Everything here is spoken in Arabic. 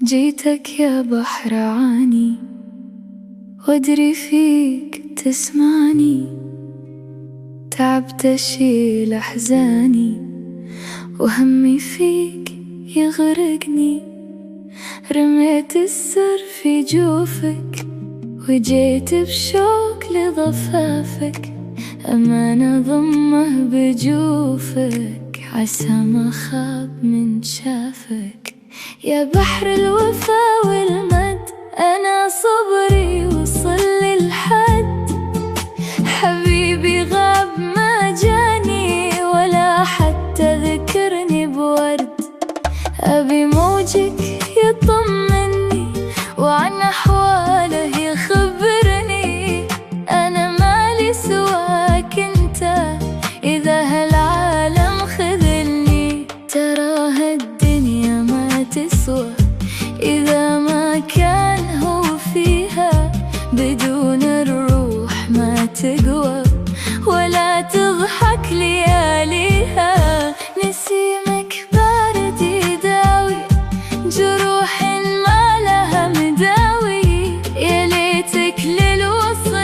جيتك يا بحر عاني، وادري فيك تسمعني. تعبت اشيل احزاني، وهمي فيك يغرقني. رميت السر في جوفك، وجيت بشوق لضفافك. أمانة ضمه بجوفك، عسى ما خاب من شافك. يا بحر الوفا والمد، أنا صبري وصل للحد. حبيبي غاب ما جاني، ولا حتى ذكرني بورد. أبي موجك يطمني، وعن أحواله يخبرني. أنا مالي سواك انت، إذا هالعالم خذلني. ترى هالدنيا ما تسوى إذا ما كان هو فيها. بدون الروح ما تقوى، ولا تضحك لياليها. نسيمك بارد يداوي جروح ما لها مداوي. يا ليتك للوصل